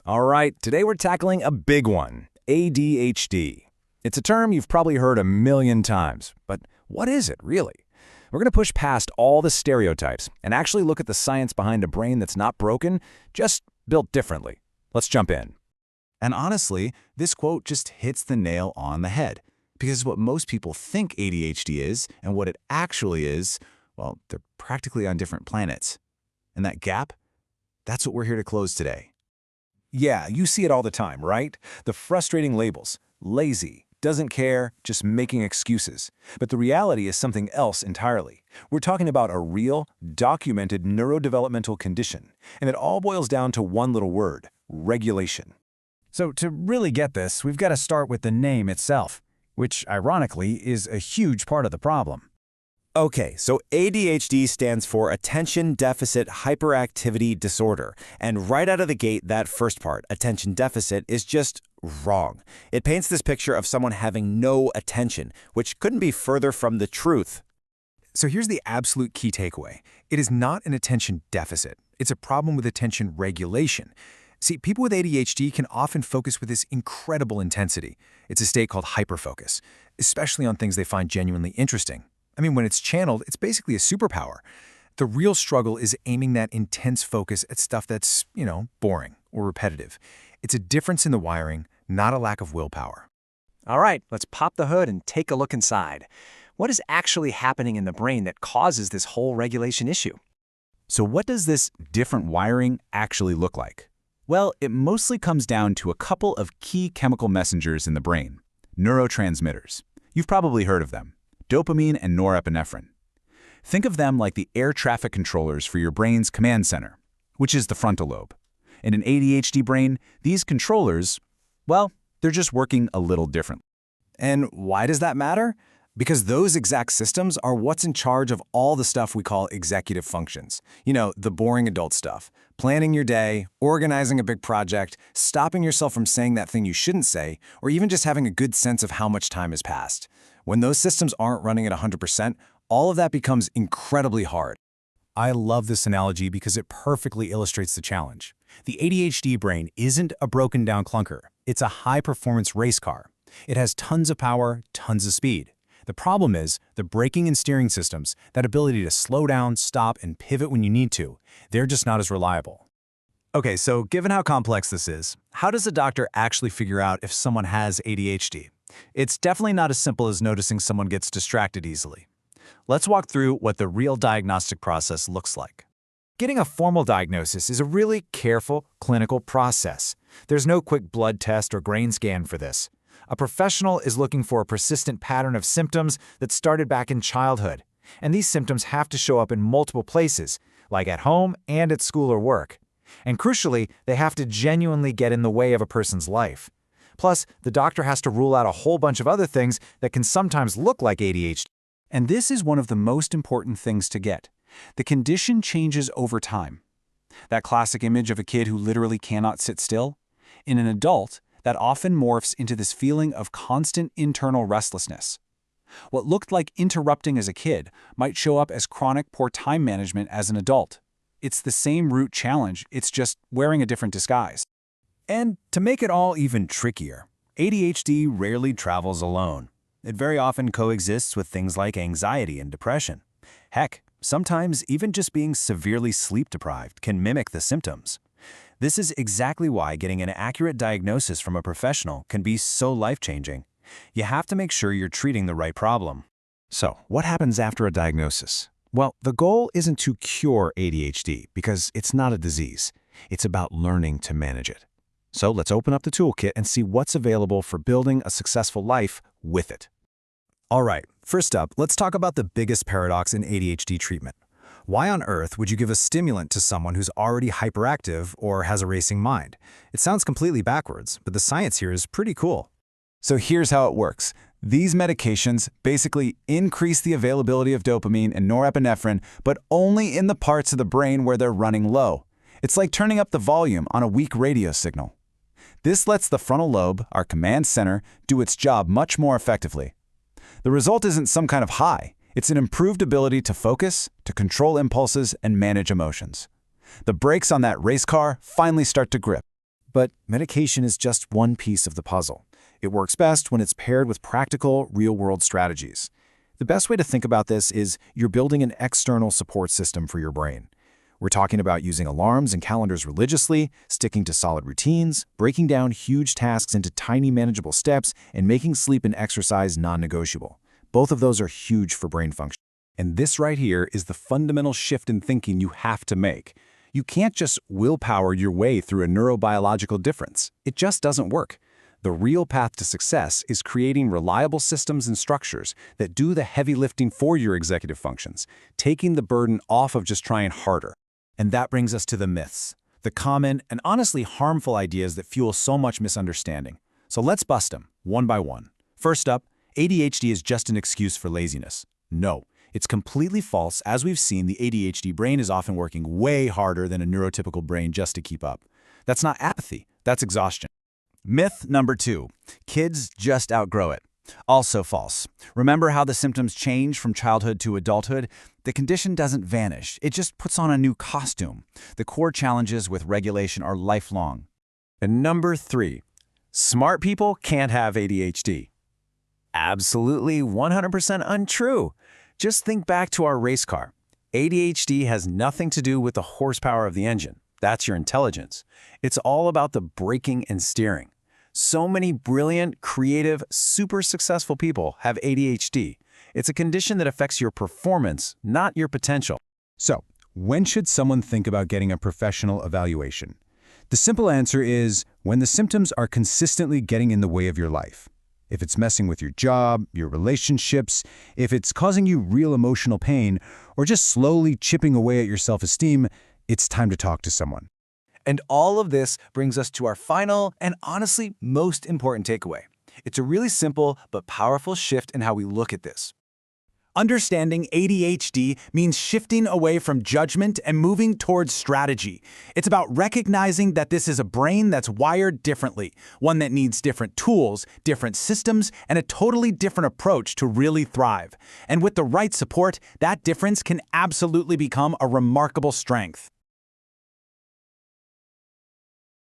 All right, today we're tackling a big one, ADHD. It's a term you've probably heard a million times, but what is it, really? We're going to push past all the stereotypes and actually look at the science behind a brain that's not broken, just built differently. Let's jump in. And honestly, this quote just hits the nail on the head. Because what most people think ADHD is and what it actually is, well, they're practically on different planets. And that gap, that's what we're here to close today. Yeah, you see it all the time, right? The frustrating labels. Lazy, doesn't care, just making excuses. But the reality is something else entirely. We're talking about a real, documented neurodevelopmental condition. And it all boils down to one little word, regulation. So to really get this, we've got to start with the name itself, which ironically is a huge part of the problem. Okay, so ADHD stands for Attention Deficit Hyperactivity Disorder. And right out of the gate, that first part, attention deficit, is just wrong. It paints this picture of someone having no attention, which couldn't be further from the truth. So here's the absolute key takeaway. It is not an attention deficit. It's a problem with attention regulation. See, people with ADHD can often focus with this incredible intensity. It's a state called hyperfocus, especially on things they find genuinely interesting. I mean, when it's channeled, it's basically a superpower. The real struggle is aiming that intense focus at stuff that's, boring or repetitive. It's a difference in the wiring, not a lack of willpower. All right, let's pop the hood and take a look inside. What is actually happening in the brain that causes this whole regulation issue? So what does this different wiring actually look like? Well, it mostly comes down to a couple of key chemical messengers in the brain, neurotransmitters. You've probably heard of them. Dopamine and norepinephrine. Think of them like the air traffic controllers for your brain's command center, which is the frontal lobe. In an ADHD brain, these controllers, well, they're just working a little differently. And why does that matter? Because those exact systems are what's in charge of all the stuff we call executive functions. The boring adult stuff. Planning your day, organizing a big project, stopping yourself from saying that thing you shouldn't say, or even just having a good sense of how much time has passed. When those systems aren't running at 100%, all of that becomes incredibly hard. I love this analogy because it perfectly illustrates the challenge. The ADHD brain isn't a broken-down clunker. It's a high-performance race car. It has tons of power, tons of speed. The problem is the braking and steering systems, that ability to slow down, stop, and pivot when you need to, they're just not as reliable. Okay, so given how complex this is, how does a doctor actually figure out if someone has ADHD? It's definitely not as simple as noticing someone gets distracted easily. Let's walk through what the real diagnostic process looks like. Getting a formal diagnosis is a really careful clinical process. There's no quick blood test or grain scan for this. A professional is looking for a persistent pattern of symptoms that started back in childhood. And these symptoms have to show up in multiple places, like at home and at school or work. And crucially, they have to genuinely get in the way of a person's life. Plus, the doctor has to rule out a whole bunch of other things that can sometimes look like ADHD. And this is one of the most important things to get. The condition changes over time. That classic image of a kid who literally cannot sit still? In an adult, that often morphs into this feeling of constant internal restlessness. What looked like interrupting as a kid might show up as chronic poor time management as an adult. It's the same root challenge, it's just wearing a different disguise. And to make it all even trickier, ADHD rarely travels alone. It very often coexists with things like anxiety and depression. Heck, sometimes even just being severely sleep-deprived can mimic the symptoms. This is exactly why getting an accurate diagnosis from a professional can be so life-changing. You have to make sure you're treating the right problem. So, what happens after a diagnosis? Well, the goal isn't to cure ADHD because it's not a disease. It's about learning to manage it. So let's open up the toolkit and see what's available for building a successful life with it. All right, first up, let's talk about the biggest paradox in ADHD treatment. Why on earth would you give a stimulant to someone who's already hyperactive or has a racing mind? It sounds completely backwards, but the science here is pretty cool. So here's how it works. These medications basically increase the availability of dopamine and norepinephrine, but only in the parts of the brain where they're running low. It's like turning up the volume on a weak radio signal. This lets the frontal lobe, our command center, do its job much more effectively. The result isn't some kind of high. It's an improved ability to focus, to control impulses, and manage emotions. The brakes on that race car finally start to grip. But medication is just one piece of the puzzle. It works best when it's paired with practical, real-world strategies. The best way to think about this is you're building an external support system for your brain. We're talking about using alarms and calendars religiously, sticking to solid routines, breaking down huge tasks into tiny manageable steps, and making sleep and exercise non-negotiable. Both of those are huge for brain function. And this right here is the fundamental shift in thinking you have to make. You can't just willpower your way through a neurobiological difference. It just doesn't work. The real path to success is creating reliable systems and structures that do the heavy lifting for your executive functions, taking the burden off of just trying harder. And that brings us to the myths, the common and honestly harmful ideas that fuel so much misunderstanding. So let's bust them, one by one. First up, ADHD is just an excuse for laziness. No, it's completely false. As we've seen, the ADHD brain is often working way harder than a neurotypical brain just to keep up. That's not apathy, that's exhaustion. Myth number 2, kids just outgrow it. Also false. Remember how the symptoms change from childhood to adulthood? The condition doesn't vanish, it just puts on a new costume. The core challenges with regulation are lifelong. And number 3, smart people can't have ADHD. Absolutely 100% untrue. Just think back to our race car. ADHD has nothing to do with the horsepower of the engine. That's your intelligence. It's all about the braking and steering. So many brilliant, creative, super successful people have ADHD. It's a condition that affects your performance, not your potential. So, when should someone think about getting a professional evaluation? The simple answer is when the symptoms are consistently getting in the way of your life. If it's messing with your job, your relationships, if it's causing you real emotional pain, or just slowly chipping away at your self-esteem, it's time to talk to someone. And all of this brings us to our final and honestly most important takeaway. It's a really simple but powerful shift in how we look at this. Understanding ADHD means shifting away from judgment and moving towards strategy. It's about recognizing that this is a brain that's wired differently, one that needs different tools, different systems, and a totally different approach to really thrive. And with the right support, that difference can absolutely become a remarkable strength.